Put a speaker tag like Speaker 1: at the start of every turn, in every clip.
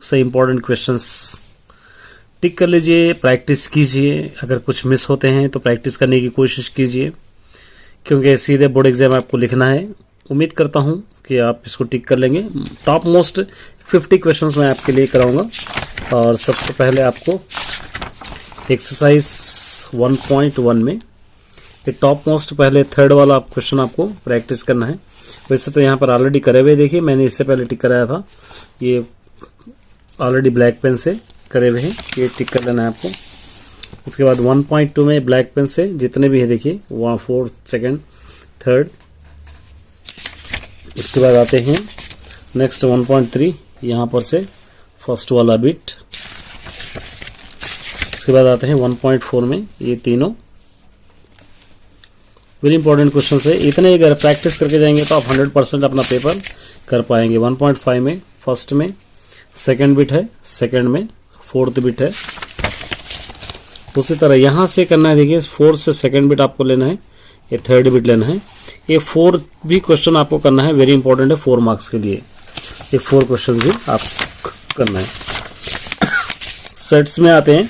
Speaker 1: से important questions टिक कर लीजिए, प्रैक्टिस कीजिए। अगर कुछ मिस होते हैं तो प्रैक्टिस करने की कोशिश कीजिए, क्योंकि सीधे बोर्ड एग्जाम आपको लिखना है। उम्मीद करता हूं कि आप इसको टिक कर लेंगे। टॉप मोस्ट 50 क्वेश्चंस मैं आपके लिए कराऊंगा। और सबसे पहले आपको एक्सरसाइज 1.1 में ये टॉप मोस्ट पहले थर्ड वाला क्वेश्चन आपको प्रैक्टिस करना है। वैसे तो यहाँ पर ऑलरेडी करे हुए, देखिए मैंने इससे पहले टिक कराया था, ये ऑलरेडी ब्लैक पेन से करे हुए हैं, ये टिक कर लेना है आपको। उसके बाद 1.2 में ब्लैक पेन से जितने भी है देखिए, 1, 4, सेकेंड, थर्ड। उसके बाद आते हैं नेक्स्ट 1.3, यहाँ पर से फर्स्ट वाला बिट। उसके बाद आते हैं 1.4 में ये तीनों वेरी इंपॉर्टेंट क्वेश्चन है। इतने अगर प्रैक्टिस करके जाएंगे तो आप 100% अपना पेपर कर पाएंगे। 1.5 में फर्स्ट में सेकंड बिट है, सेकंड में फोर्थ बिट है। उसी तरह यहाँ से करना है, देखिए 4 से सेकंड बिट आपको लेना है, ये थर्ड बिट लेना है। ये 4 भी क्वेश्चन आपको करना है, वेरी इंपॉर्टेंट है 4 मार्क्स के लिए। ये 4 क्वेश्चन भी आप करना है। सेट्स में आते हैं,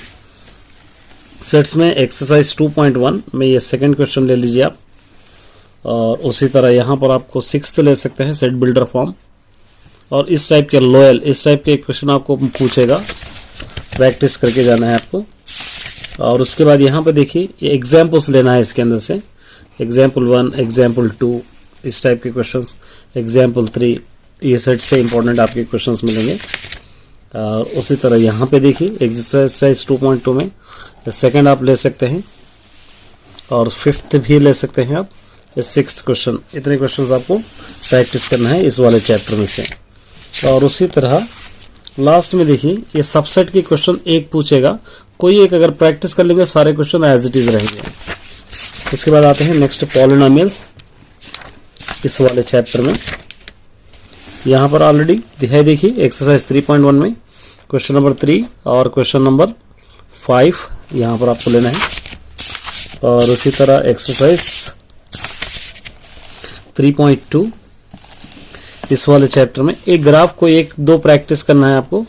Speaker 1: सेट्स में एक्सरसाइज 2.1 में ये सेकंड क्वेश्चन ले लीजिए आप। और उसी तरह यहाँ पर आपको 6th ले सकते हैं, सेट बिल्डर फॉर्म। और इस टाइप के लॉयल, इस टाइप के क्वेश्चन आपको पूछेगा, प्रैक्टिस करके जाना है आपको। और उसके बाद यहाँ पे देखिए ये एग्जाम्पल्स लेना है इसके अंदर से, एग्जाम्पल 1, एग्जाम्पल 2, इस टाइप के क्वेश्चंस, एग्जाम्पल 3, ये सेट से इंपॉर्टेंट आपके क्वेश्चंस मिलेंगे। और उसी तरह यहाँ पे देखिए एक्सरसाइज 2.2 में सेकंड आप ले सकते हैं, और 5th भी ले सकते हैं आप, 6th क्वेश्चन। इतने क्वेश्चंस आपको प्रैक्टिस करना है इस वाले चैप्टर में से। और उसी तरह लास्ट में देखिए ये सबसेट के क्वेश्चन एक पूछेगा, कोई एक अगर प्रैक्टिस कर लेंगे सारे क्वेश्चन एज इट इज रहेंगे। उसके बाद आते हैं नेक्स्ट पॉलिनोमियल्स इस वाले चैप्टर में। यहाँ पर ऑलरेडी दिखाई, देखिए एक्सरसाइज 3.1 में क्वेश्चन नंबर 3 और क्वेश्चन नंबर 5 यहाँ पर आपको लेना है। और उसी तरह एक्सरसाइज 3.2 इस वाले चैप्टर में एक ग्राफ को 1-2 प्रैक्टिस करना है आपको,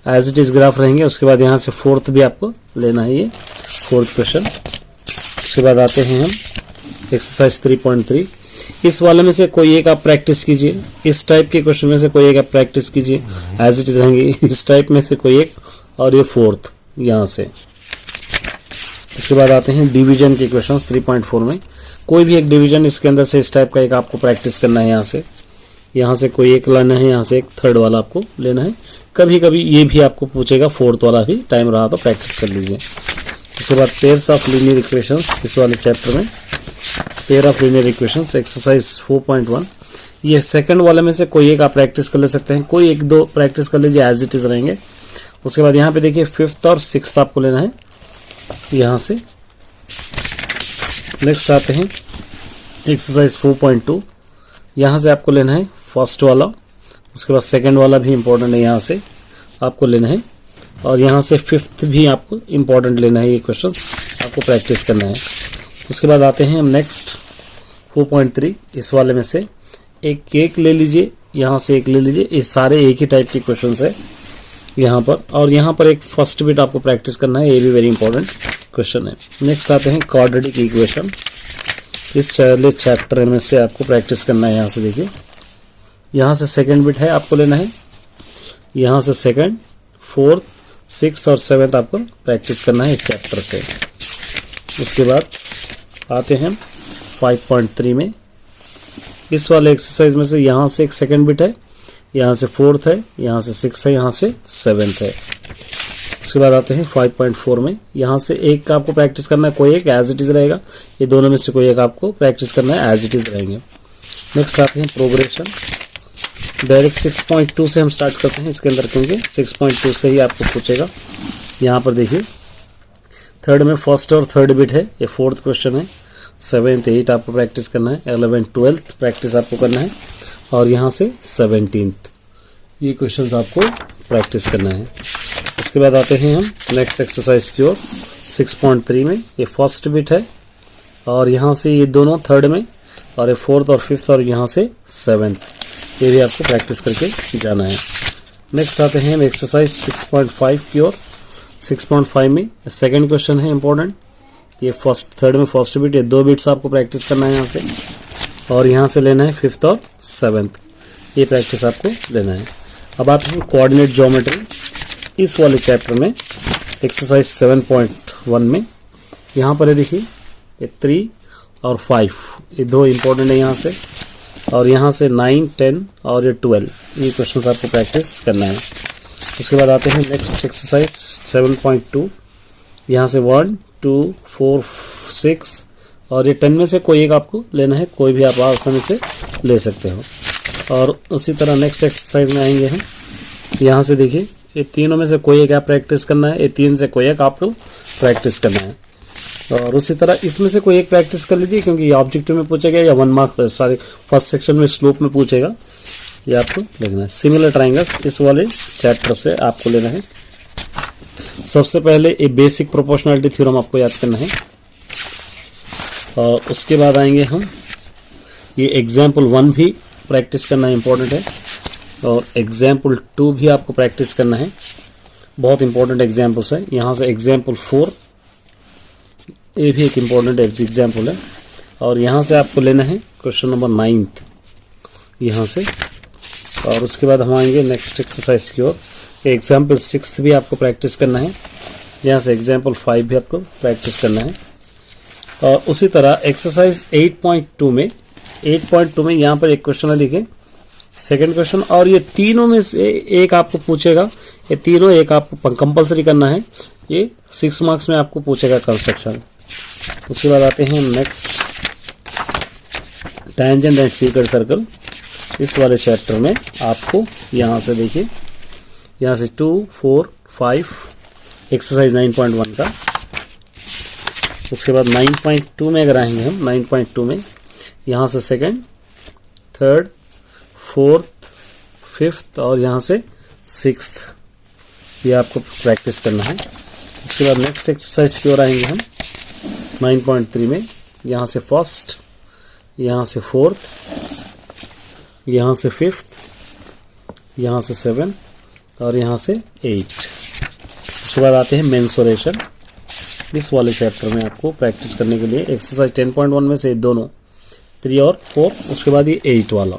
Speaker 1: एज इट इज ग्राफ रहेंगे। उसके बाद यहाँ से 4th भी आपको लेना है, ये 4th क्वेश्चन। उसके बाद आते हैं हम एक्सरसाइज 3.3, इस वाले में से कोई एक आप प्रैक्टिस कीजिए, इस टाइप के क्वेश्चन में से कोई एक आप प्रैक्टिस कीजिए, एज इट इज रहेंगे। इस टाइप में से कोई एक, और ये 4th यहाँ से। उसके बाद आते हैं डिवीजन के क्वेश्चन 3.4 में, कोई भी एक डिवीजन इसके अंदर से इस टाइप का एक आपको प्रैक्टिस करना है। यहाँ से कोई एक लेना है, यहाँ से एक थर्ड वाला आपको लेना है। कभी कभी ये भी आपको पूछेगा, 4th वाला भी टाइम रहा तो प्रैक्टिस कर लीजिए। उसके बाद पेयर्स ऑफ लीनियर इक्वेशंस इस वाले चैप्टर में, pair of linear equations exercise 4.1, ये सेकंड वाले में से कोई एक आप प्रैक्टिस कर ले सकते हैं, कोई 1-2 प्रैक्टिस कर लीजिए, एज इट इज रहेंगे। उसके बाद यहाँ पे देखिए 5th और 6th आपको लेना है यहाँ से। नेक्स्ट आते हैं एक्सरसाइज 4.2, यहाँ से आपको लेना है फर्स्ट वाला। उसके बाद सेकंड वाला भी इम्पोर्टेंट है, यहाँ से आपको लेना है। और यहाँ से 5th भी आपको इम्पोर्टेंट लेना है, ये क्वेश्चन आपको प्रैक्टिस करना है। उसके बाद आते हैं हम नेक्स्ट 4.3, इस वाले में से एक ले लीजिए, यहाँ से एक ले लीजिए, ये सारे एक ही टाइप के क्वेश्चन है यहाँ पर। और यहाँ पर एक फर्स्ट बिट आपको प्रैक्टिस करना है, ये भी वेरी इंपॉर्टेंट क्वेश्चन है। नेक्स्ट आते हैं क्वाड्रेटिक इक्वेशन, इस चैप्टर में से आपको प्रैक्टिस करना है। यहाँ से देखिए, यहाँ से सेकंड बिट है आपको लेना है, यहाँ से सेकंड, 4th, 6th और 7th आपको प्रैक्टिस करना है इस चैप्टर से। उसके बाद आते हैं 5.3 में, इस वाले एक्सरसाइज में से यहाँ से एक सेकंड बिट है, यहाँ से 4th है, यहाँ से 6th है, यहाँ से 7th है। उसके बाद आते हैं 5.4 में, यहाँ से एक का आपको प्रैक्टिस करना है, कोई एक एज इट इज रहेगा, ये दोनों में से कोई एक आपको प्रैक्टिस करना है, एज इट इज रहेंगे। नेक्स्ट आते हैं प्रोग्रेशन, डायरेक्ट 6.2 से हम स्टार्ट करते हैं इसके अंदर, क्योंकि 6.2 से ही आपको पूछेगा। यहाँ पर देखिए थर्ड में फर्स्ट और थर्ड बिट है, ये 4th क्वेश्चन है। 7th, 8th आपको प्रैक्टिस करना है, 11th, 12th प्रैक्टिस आपको करना है, और यहाँ से 17th ये क्वेश्चंस आपको प्रैक्टिस करना है। उसके बाद आते हैं हम नेक्स्ट एक्सरसाइज की ओर। 6.3 में ये फर्स्ट बिट है, और यहाँ से ये दोनों थर्ड में, और ये 4th और 5th, और यहाँ से 7th, ये भी आपको प्रैक्टिस करके जाना है। नेक्स्ट आते हैं हम एक्सरसाइज 6.5 की ओर। 6.5 में सेकंड क्वेश्चन है इंपॉर्टेंट। ये थर्ड में फर्स्ट बीट, ये 2 बीट्स आपको प्रैक्टिस करना है यहाँ से, और यहाँ से लेना है 5th और 7th, ये प्रैक्टिस आपको लेना है। अब आते हैं कोऑर्डिनेट ज्योमेट्री इस वाले चैप्टर में, एक्सरसाइज 7.1 में। यहाँ पर है देखिए, ये 3 और 5, ये 2 इंपॉर्टेंट है यहाँ से, और यहाँ से 9, 10 और ये 12, ये क्वेश्चन आपको प्रैक्टिस करना है। उसके बाद आते हैं नेक्स्ट एक्सरसाइज 7.2। यहाँ से 1, 2, 4, 6 और ये 10 में से कोई एक आपको लेना है, कोई भी आप आसानी से ले सकते हो। और उसी तरह नेक्स्ट एक्सरसाइज में आएंगे हम। यहाँ से देखिए, ये तीनों में से कोई एक आप प्रैक्टिस करना है, ये 3 से कोई एक आपको प्रैक्टिस करना है। और उसी तरह इसमें से कोई एक प्रैक्टिस कर लीजिए, क्योंकि ये ऑब्जेक्टिव में पूछेगा या 1 मार्क सारे फर्स्ट सेक्शन में स्लोप में पूछेगा, ये आपको देखना है। सिमिलर ट्राइंगल्स इस वाले चैप्टर से आपको लेना है। सबसे पहले ये बेसिक प्रोपोर्शनलिटी थ्योरम आपको याद करना है, और उसके बाद आएंगे हम, ये एग्जाम्पल 1 भी प्रैक्टिस करना इंपॉर्टेंट है, और एग्जाम्पल 2 भी आपको प्रैक्टिस करना है, बहुत इंपॉर्टेंट एग्जाम्पल्स है। यहाँ से एग्जाम्पल 4, ये भी एक इम्पॉर्टेंट एग्जाम्पल है, और यहाँ से आपको लेना है क्वेश्चन नंबर 9th यहाँ से। और उसके बाद हम आएंगे नेक्स्ट एक्सरसाइज की ओर। एग्जाम्पल 6 भी आपको प्रैक्टिस करना है, यहाँ से एग्जाम्पल 5 भी आपको प्रैक्टिस करना है। और उसी तरह एक्सरसाइज 8.2 में यहाँ पर एक क्वेश्चन है, देखिए सेकंड क्वेश्चन, और ये तीनों में से एक आपको पूछेगा, ये तीनों एक आपको कंपलसरी करना है, ये 6 मार्क्स में आपको पूछेगा कंस्ट्रक्शन। उसके बाद आते हैं next tangent and secant circle इस वाले चैप्टर में। आपको यहाँ से देखिए, यहाँ से 2, 4, 5 एक्सरसाइज 9.1 का। उसके बाद 9.2 में अगर आएंगे हम, 9.2 में यहाँ से सेकंड, थर्ड, फोर्थ, फिफ्थ और यहाँ से 6th, ये आपको प्रैक्टिस करना है। उसके बाद नेक्स्ट एक्सरसाइज की ओर आएंगे हम 9.3 में। यहाँ से फर्स्ट, यहाँ से 4th, यहाँ से 5th, यहाँ से 7th और यहाँ से 8। उसके बाद आते हैं मेंसुरेशन इस वाले चैप्टर में आपको प्रैक्टिस करने के लिए। एक्सरसाइज 10.1 में से दोनों 3 और 4, उसके बाद ये 8 वाला।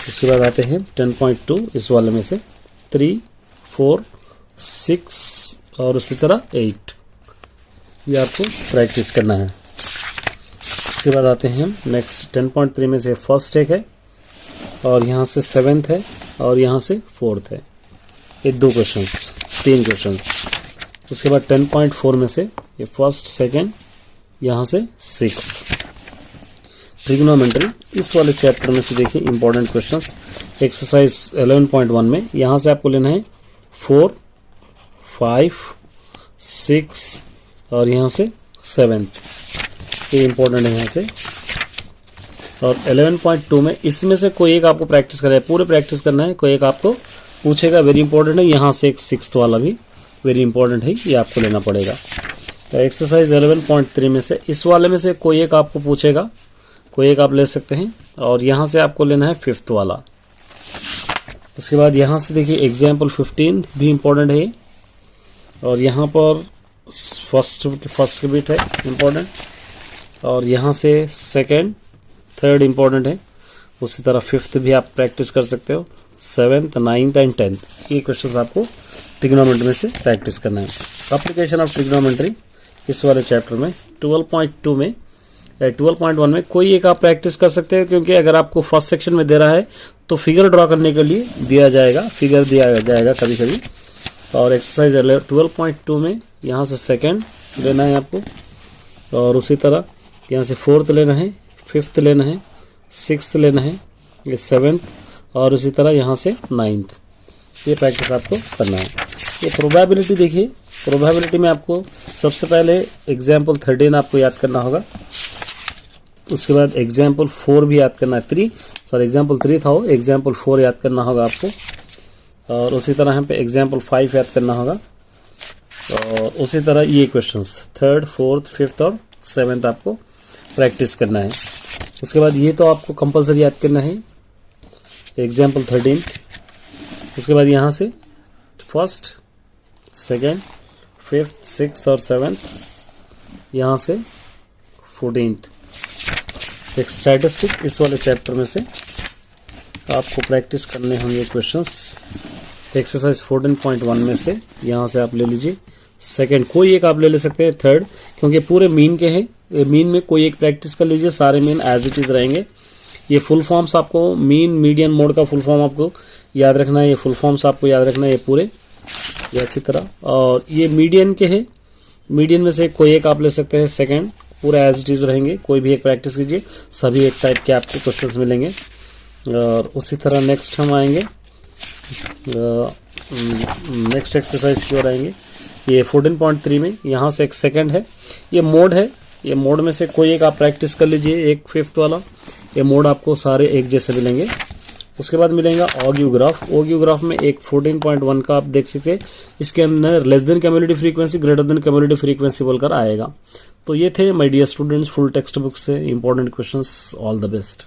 Speaker 1: उसके बाद आते हैं 10.2 इस वाले में से 3, 4, 6 और उसी तरह 8, ये आपको प्रैक्टिस करना है। उसके बाद आते हैं हम नेक्स्ट 10.3 में से फर्स्ट एक है, और यहाँ से 7th है, और यहाँ से 4th है, ये 2 क्वेश्चंस, 3 क्वेश्चंस। उसके बाद 10.4 में से ये फर्स्ट, सेकंड, यहाँ से 6th। ट्रिग्नोमेट्री इस वाले चैप्टर में से देखिए इंपॉर्टेंट क्वेश्चंस। एक्सरसाइज 11.1 में यहाँ से आपको लेना है 4, 5, 6 और यहाँ से 7th, ये इंपॉर्टेंट है यहाँ से। और 11.2 में इसमें से कोई एक आपको प्रैक्टिस करना है, पूरे प्रैक्टिस करना है, कोई एक आपको पूछेगा, वेरी इंपॉर्टेंट है। यहाँ से एक 6th वाला भी वेरी इंपॉर्टेंट है, ये आपको लेना पड़ेगा। तो एक्सरसाइज 11.3 में से इस वाले में से कोई एक आपको पूछेगा, कोई एक आप ले सकते हैं, और यहाँ से आपको लेना है 5th वाला। उसके बाद यहाँ से देखिए एग्जाम्पल 15 भी इम्पोर्टेंट है, और यहाँ पर फर्स्ट की बीट है इम्पोर्टेंट, और यहाँ से सेकंड, थर्ड इम्पोर्टेंट है। उसी तरह 5th भी आप प्रैक्टिस कर सकते हो, 7th, 9th एंड 10th, ये क्वेश्चन आपको ट्रिग्नोमेट्री में से प्रैक्टिस करना है। एप्लीकेशन ऑफ ट्रिग्नोमेट्री इस वाले चैप्टर में 12.2 में 12.1 में कोई एक आप प्रैक्टिस कर सकते हैं, क्योंकि अगर आपको फर्स्ट सेक्शन में दे रहा है तो फिगर ड्रॉ करने के लिए दिया जाएगा, फिगर दिया जाएगा कभी कभी। और एक्सरसाइज 12.2 में यहाँ से सेकंड लेना है आपको, और उसी तरह यहाँ से 4th लेना है, 5th लेना है, 6th लेना है, ये 7th और उसी तरह यहाँ से 9th, ये प्रैक्टिस आपको करना है। ये प्रोबेबिलिटी देखिए, प्रोबेबिलिटी में आपको सबसे पहले एग्जाम्पल 13 आपको याद करना होगा। उसके बाद एग्जाम्पल 4 भी याद करना है, एग्जाम्पल 3 था वो, एग्जाम्पल 4 याद करना होगा आपको। और उसी तरह यहाँ पे एग्जाम्पल 5 याद करना होगा, और उसी तरह ये क्वेश्चंस 3rd, 4th, 5th और 7th आपको प्रैक्टिस करना है। उसके बाद ये तो आपको कंपलसरी याद करना है, एग्जाम्पल 13 उसके बाद यहाँ से फर्स्ट, सेकेंड, फिफ्थ, सिक्स्थ और सेवेंथ, यहाँ से 14th। एक स्टैटिस्टिक इस वाले चैप्टर में से आपको प्रैक्टिस करने होंगे क्वेश्चंस। एक्सरसाइज 14.1 में से यहाँ से आप ले लीजिए सेकंड, कोई एक आप ले सकते हैं, थर्ड, क्योंकि पूरे मीन के हैं। मीन में कोई एक प्रैक्टिस कर लीजिए, सारे मीन एज इट इज़ रहेंगे। ये फुल फॉर्म्स आपको, मीन मीडियन मोड का फुल फॉर्म आपको याद रखना है, ये फुल फॉर्म्स आपको याद रखना है ये पूरे, ये अच्छी तरह। और ये मीडियन के हैं, मीडियन में से कोई एक आप ले सकते हैं, सेकेंड, पूरा एज इट इज़ रहेंगे। कोई भी एक प्रैक्टिस कीजिए, सभी एक टाइप के आपको क्वेश्चंस मिलेंगे। और उसी तरह नेक्स्ट हम आएंगे, नेक्स्ट एक्सरसाइज की ओर आएंगे। ये 14.3 में यहाँ से एक सेकंड है, ये मोड है, ये मोड में से कोई एक आप प्रैक्टिस कर लीजिए, एक फिफ्थ वाला। ये मोड आपको सारे एक जैसे मिलेंगे। उसके बाद मिलेगा ऑग्योग्राफ। ऑग्योग्राफ में एक 14.1 का आप देख सकते हैं, इसके अंदर less than cumulative frequency, greater than cumulative frequency बोलकर आएगा। तो ये थे my dear students full text book से important questions. All the best.